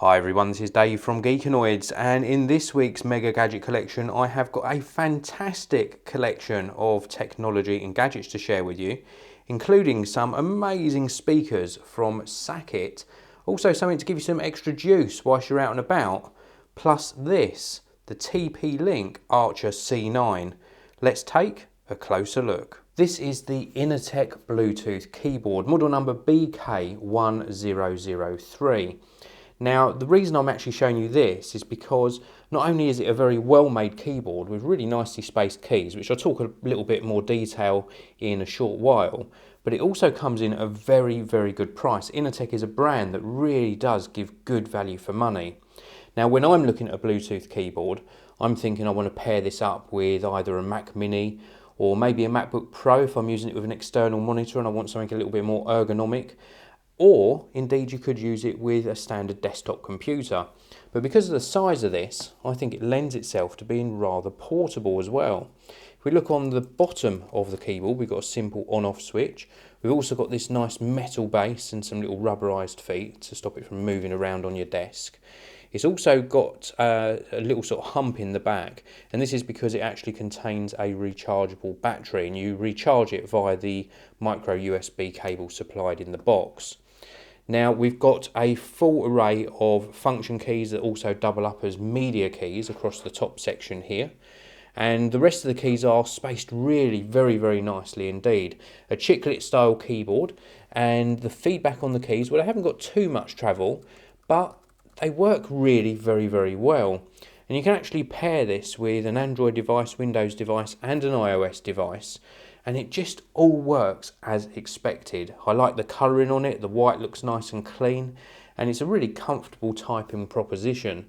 Hi everyone, this is Dave from Geekanoids, and in this week's Mega Gadget collection I have got a fantastic collection of technology and gadgets to share with you, including some amazing speakers from SACKit, also something to give you some extra juice whilst you're out and about, plus this, the TP-Link Archer C9. Let's take a closer look. This is the Inateck Bluetooth keyboard, model number BK1003. Now, the reason I'm actually showing you this is because not only is it a very well-made keyboard with really nicely spaced keys, which I'll talk a little bit more detail in a short while, but it also comes in at a very, very good price. Inateck is a brand that really does give good value for money. Now, when I'm looking at a Bluetooth keyboard, I'm thinking I want to pair this up with either a Mac Mini or maybe a MacBook Pro if I'm using it with an external monitor and I want something a little bit more ergonomic. Or indeed you could use it with a standard desktop computer. But because of the size of this, I think it lends itself to being rather portable as well. If we look on the bottom of the keyboard, we've got a simple on-off switch. We've also got this nice metal base and some little rubberized feet to stop it from moving around on your desk. It's also got a little sort of hump in the back, and this is because it actually contains a rechargeable battery, and you recharge it via the micro USB cable supplied in the box. Now, we've got a full array of function keys that also double up as media keys across the top section here. And the rest of the keys are spaced really very, very nicely indeed. A chiclet style keyboard, and the feedback on the keys, well, they haven't got too much travel, but they work really very, very well. And you can actually pair this with an Android device, Windows device and an iOS device, and it just all works as expected. I like the colouring on it, the white looks nice and clean, and it's a really comfortable typing proposition.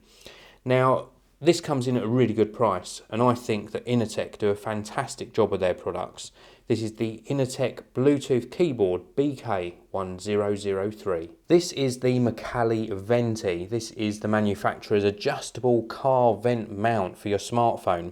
Now, this comes in at a really good price, and I think that Inateck do a fantastic job of their products. This is the Inateck Bluetooth keyboard BK1003. This is the Macaulay Venti. This is the manufacturer's adjustable car vent mount for your smartphone.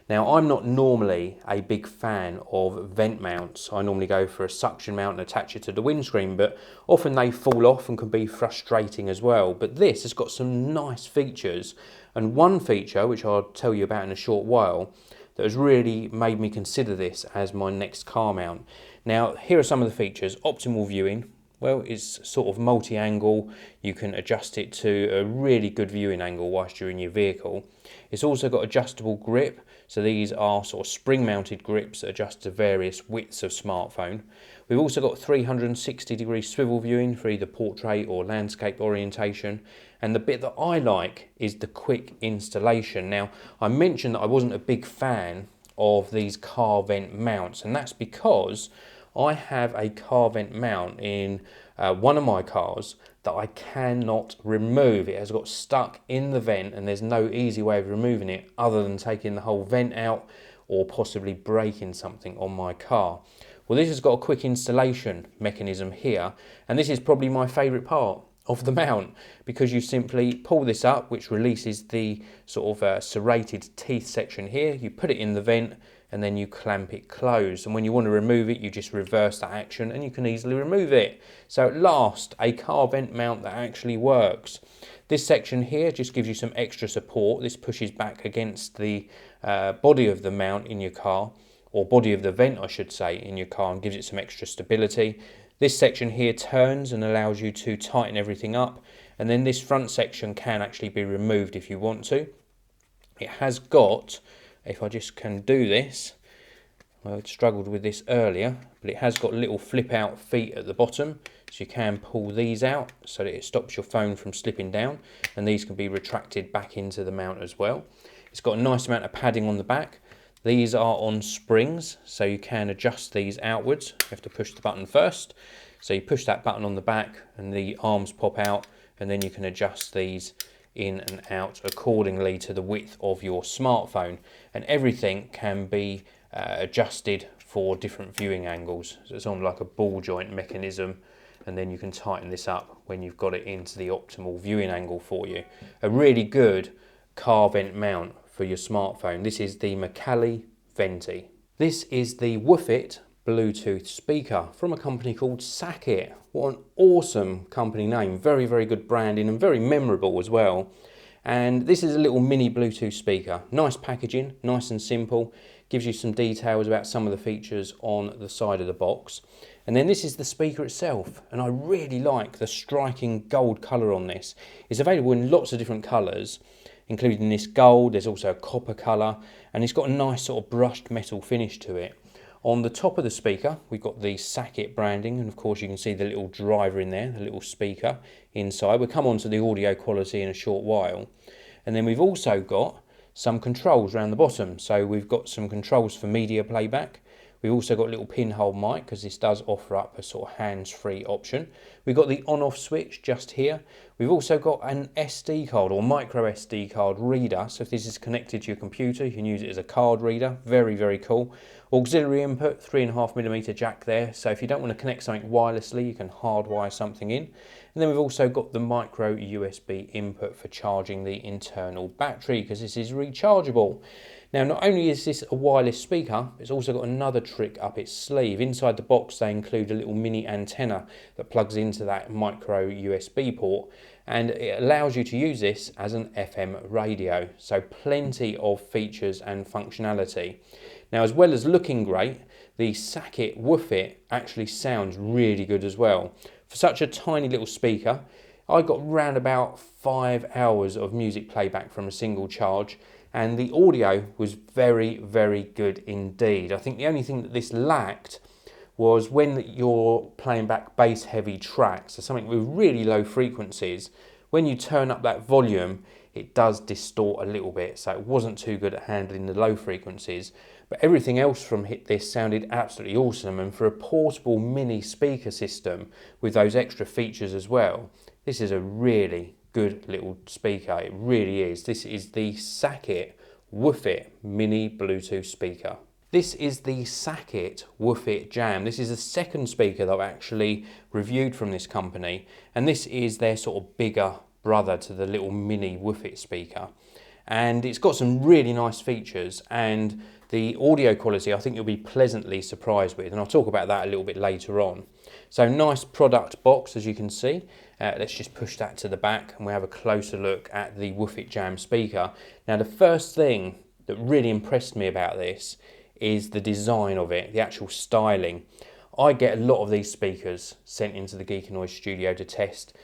Now, I'm not normally a big fan of vent mounts. I normally go for a suction mount and attach it to the windscreen, but often they fall off and can be frustrating as well. But this has got some nice features, and one feature, which I'll tell you about in a short while, that has really made me consider this as my next car mount. Now, here are some of the features. Optimal viewing. Well, it's sort of multi-angle. You can adjust it to a really good viewing angle whilst you're in your vehicle. It's also got adjustable grip. So these are sort of spring-mounted grips that adjust to various widths of smartphone. We've also got 360-degree swivel viewing for either portrait or landscape orientation. And the bit that I like is the quick installation. Now, I mentioned that I wasn't a big fan of these car vent mounts, and that's because I have a car vent mount in one of my cars that I cannot remove. It has got stuck in the vent, and there's no easy way of removing it other than taking the whole vent out or possibly breaking something on my car. Well, this has got a quick installation mechanism here, and this is probably my favourite part of the mount, because you simply pull this up, which releases the sort of serrated teeth section here. You put it in the vent and then you clamp it closed, and when you want to remove it, you just reverse that action and you can easily remove it. So at last, a car vent mount that actually works. This section here just gives you some extra support. This pushes back against the body of the mount in your car, or body of the vent I should say, in your car, and gives it some extra stability. This section here turns and allows you to tighten everything up, and then this front section can actually be removed if you want to. It has got, if I just can do this, I struggled with this earlier, but it has got little flip out feet at the bottom, so you can pull these out so that it stops your phone from slipping down, and these can be retracted back into the mount as well. It's got a nice amount of padding on the back. These are on springs, so you can adjust these outwards. You have to push the button first. So you push that button on the back and the arms pop out, and then you can adjust these in and out accordingly to the width of your smartphone. And everything can be adjusted for different viewing angles. So it's on like a ball joint mechanism, and then you can tighten this up when you've got it into the optimal viewing angle for you. A really good car vent mount for your smartphone. This is the Macaulay Venti. This is the WOOFit Bluetooth speaker from a company called SACKit. What an awesome company name, very, very good branding and very memorable as well. And this is a little mini Bluetooth speaker. Nice packaging, nice and simple. Gives you some details about some of the features on the side of the box. And then this is the speaker itself. And I really like the striking gold colour on this. It's available in lots of different colours, including this gold. There's also a copper colour. And it's got a nice sort of brushed metal finish to it. On the top of the speaker, we've got the SACKit branding, and of course you can see the little driver in there, the little speaker inside. We'll come on to the audio quality in a short while. And then we've also got some controls around the bottom. So we've got some controls for media playback. We've also got a little pinhole mic, because this does offer up a sort of hands-free option. We've got the on-off switch just here. We've also got an SD card or micro SD card reader. So if this is connected to your computer, you can use it as a card reader. Very, very cool. Auxiliary input, 3.5mm jack there. So if you don't want to connect something wirelessly, you can hardwire something in. And then we've also got the micro USB input for charging the internal battery, because this is rechargeable. Now, not only is this a wireless speaker, it's also got another trick up its sleeve. Inside the box, they include a little mini antenna that plugs into that micro USB port, and it allows you to use this as an FM radio. So plenty of features and functionality. Now, as well as looking great, the SACKit WOOFit actually sounds really good as well. For such a tiny little speaker, I got round about 5 hours of music playback from a single charge, and the audio was very, very good indeed. I think the only thing that this lacked was when you're playing back bass heavy tracks, so something with really low frequencies, when you turn up that volume, it does distort a little bit, so it wasn't too good at handling the low frequencies. But everything else from this sounded absolutely awesome, and for a portable mini speaker system with those extra features as well, this is a really good little speaker. It really is. This is the SACKit WOOFit mini Bluetooth speaker. This is the SACKit WOOFit Jam. This is the second speaker that I've actually reviewed from this company, and this is their sort of bigger brother to the little mini WOOFit speaker. And it's got some really nice features, and the audio quality I think you'll be pleasantly surprised with, and I'll talk about that a little bit later on. So nice product box, as you can see. Let's just push that to the back and we'll have a closer look at the WOOFit Jam speaker. Now, the first thing that really impressed me about this is the design of it, the actual styling. I get a lot of these speakers sent into the Geekanoids studio to test.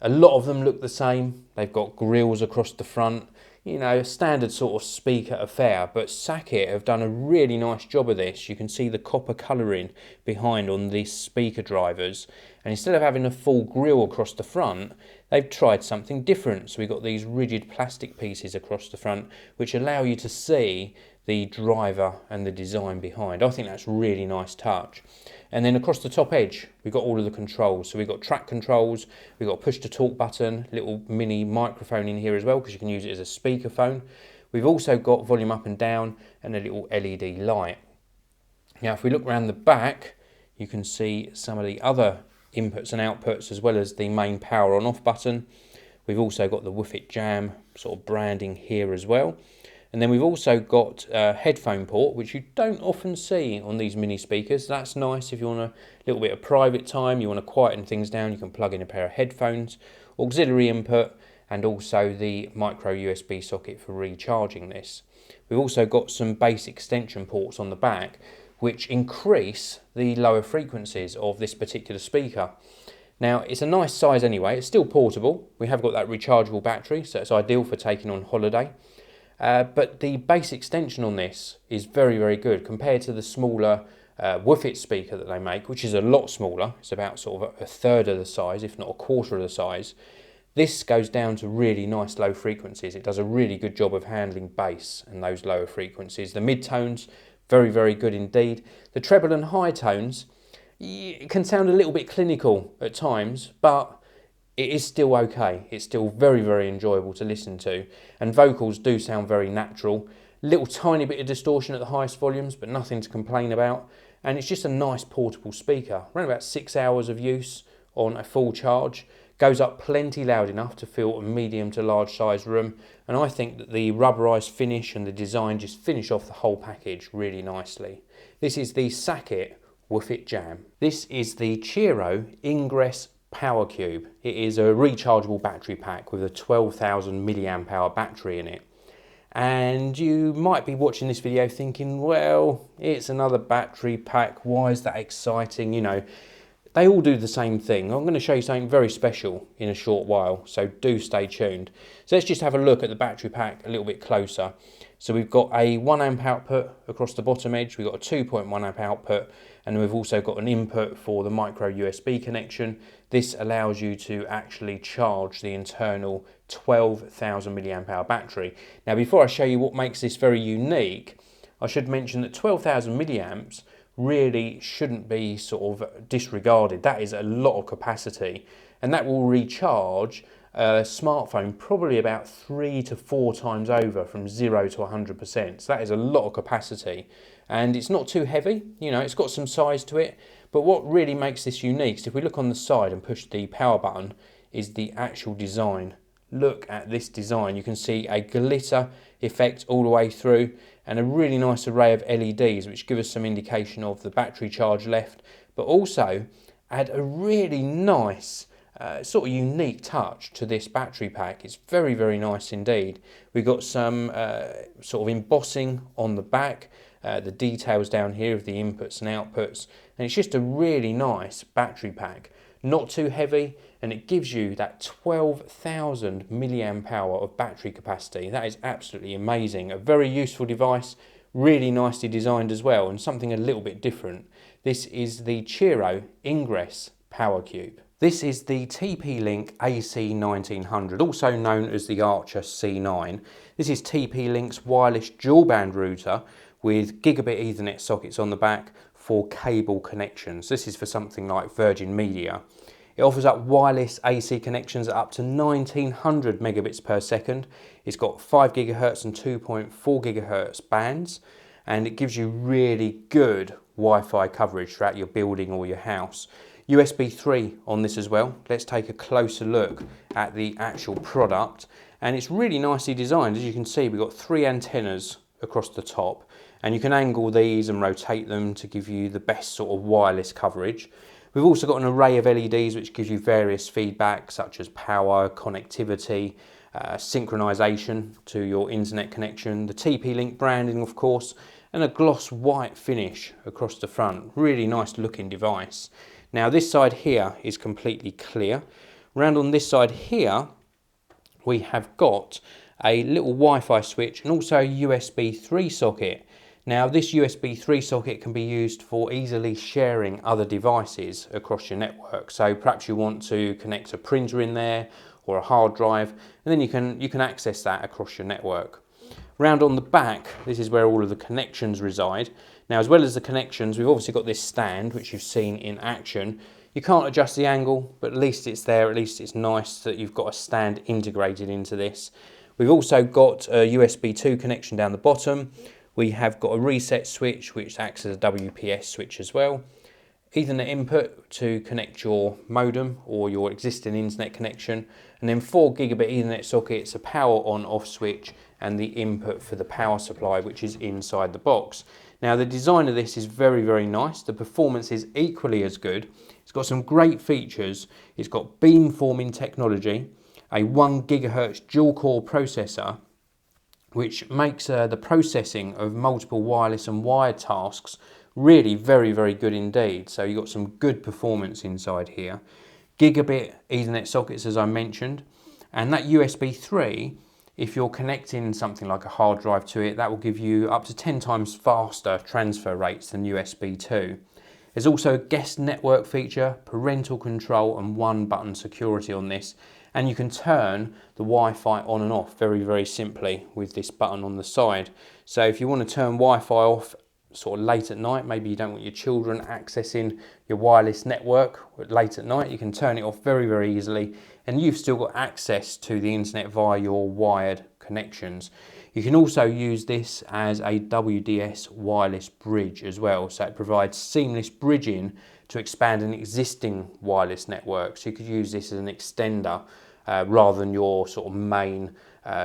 A lot of them look the same. They've got grills across the front, you know, a standard sort of speaker affair, but SACKit have done a really nice job of this. You can see the copper colouring behind on these speaker drivers, and instead of having a full grille across the front, they've tried something different. So we've got these rigid plastic pieces across the front which allow you to see the driver and the design behind. I think that's a really nice touch. And then across the top edge, we've got all of the controls. So we've got track controls, we've got a push to talk button, little mini microphone in here as well, because you can use it as a speakerphone. We've also got volume up and down and a little LED light. Now, if we look around the back, you can see some of the other inputs and outputs, as well as the main power on off button. We've also got the WOOFit Jam sort of branding here as well. And then we've also got a headphone port, which you don't often see on these mini speakers. That's nice if you want a little bit of private time, you want to quieten things down, you can plug in a pair of headphones, auxiliary input, and also the micro USB socket for recharging this. We've also got some bass extension ports on the back, which increase the lower frequencies of this particular speaker. Now, it's a nice size anyway, it's still portable. We have got that rechargeable battery, so it's ideal for taking on holiday. But the bass extension on this is very, very good compared to the smaller WOOFit speaker that they make, which is a lot smaller. It's about sort of a third of the size, if not a quarter of the size. This goes down to really nice low frequencies. It does a really good job of handling bass and those lower frequencies. The mid-tones, very, very good indeed. The treble and high tones, it can sound a little bit clinical at times, but it is still okay. It's still very, very enjoyable to listen to. And vocals do sound very natural. Little tiny bit of distortion at the highest volumes, but nothing to complain about. And it's just a nice portable speaker. Around about 6 hours of use on a full charge. Goes up plenty loud enough to fill a medium to large size room. And I think that the rubberized finish and the design just finish off the whole package really nicely. This is the SACKit WOOFit Jam. This is the Cheero Ingress Power Cube. It is a rechargeable battery pack with a 12,000 milliamp hour battery in it. And you might be watching this video thinking, well, it's another battery pack, why is that exciting? You know, they all do the same thing. I'm going to show you something very special in a short while, so do stay tuned. So let's just have a look at the battery pack a little bit closer. So we've got a 1 amp output across the bottom edge, we've got a 2.1 amp output, and we've also got an input for the micro USB connection. This allows you to actually charge the internal 12,000 milliamp hour battery. Now, before I show you what makes this very unique, I should mention that 12,000 milliamps really shouldn't be sort of disregarded. That is a lot of capacity, and that will recharge a smartphone probably about 3 to 4 times over from 0 to 100%. So that is a lot of capacity, and it's not too heavy. You know, it's got some size to it, but what really makes this unique is if we look on the side and push the power button is the actual design. Look at this design. You can see a glitter effect all the way through and a really nice array of LEDs which give us some indication of the battery charge left, but also add a really nice sort of unique touch to this battery pack. It's very, very nice indeed. We've got some sort of embossing on the back, the details down here of the inputs and outputs, and it's just a really nice battery pack. Not too heavy, and it gives you that 12,000 milliamp hour of battery capacity. That is absolutely amazing. A very useful device, really nicely designed as well, and something a little bit different. This is the Cheero Ingress Power Cube. This is the TP-Link AC1900, also known as the Archer C9. This is TP-Link's wireless dual band router with gigabit Ethernet sockets on the back for cable connections. This is for something like Virgin Media. It offers up wireless AC connections at up to 1900 megabits per second. It's got 5 gigahertz and 2.4 gigahertz bands, and it gives you really good Wi-Fi coverage throughout your building or your house. USB 3 on this as well. Let's take a closer look at the actual product, and it's really nicely designed. As you can see, we've got 3 antennas across the top, and you can angle these and rotate them to give you the best sort of wireless coverage. We've also got an array of LEDs which gives you various feedback such as power, connectivity, synchronization to your internet connection, the TP-Link branding of course, and a gloss white finish across the front. Really nice looking device. Now this side here is completely clear. Round on this side here we have got a little Wi-Fi switch and also a USB 3 socket. Now this USB 3 socket can be used for easily sharing other devices across your network. So perhaps you want to connect a printer in there or a hard drive, and then you can access that across your network. Round on the back, this is where all of the connections reside. Now, as well as the connections, we've obviously got this stand, which you've seen in action. You can't adjust the angle, but at least it's there. At least it's nice that you've got a stand integrated into this. We've also got a USB 2 connection down the bottom. We have got a reset switch, which acts as a WPS switch as well. Ethernet input to connect your modem or your existing internet connection, and then 4 gigabit Ethernet sockets, a power on off switch, and the input for the power supply, which is inside the box. Now the design of this is very, very nice. The performance is equally as good. It's got some great features. It's got beamforming technology, a 1 gigahertz dual core processor, which makes the processing of multiple wireless and wired tasks really very, very good indeed. So you've got some good performance inside here. Gigabit Ethernet sockets, as I mentioned, and that USB 3, if you're connecting something like a hard drive to it, that will give you up to 10 times faster transfer rates than USB 2. There's also a guest network feature, parental control, and 1-button security on this. And you can turn the Wi-Fi on and off very, very simply with this button on the side. So if you want to turn Wi-Fi off sort of late at night, maybe you don't want your children accessing your wireless network late at night, you can turn it off very, very easily, and you've still got access to the internet via your wired connections. You can also use this as a WDS wireless bridge as well, so it provides seamless bridging to expand an existing wireless network. So you could use this as an extender rather than your sort of main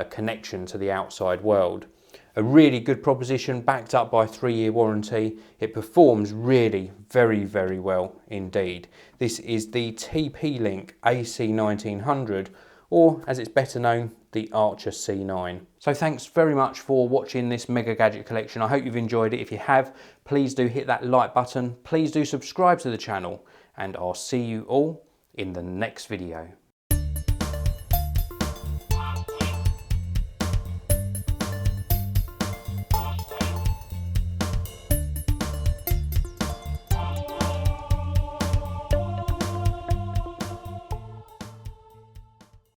connection to the outside world. A really good proposition, backed up by a 3-year warranty. It performs really very, very well indeed. This is the TP-Link AC1900, or as it's better known, the Archer C9. So thanks very much for watching this mega gadget collection. I hope you've enjoyed it. If you have, please do hit that like button. Please do subscribe to the channel, and I'll see you all in the next video.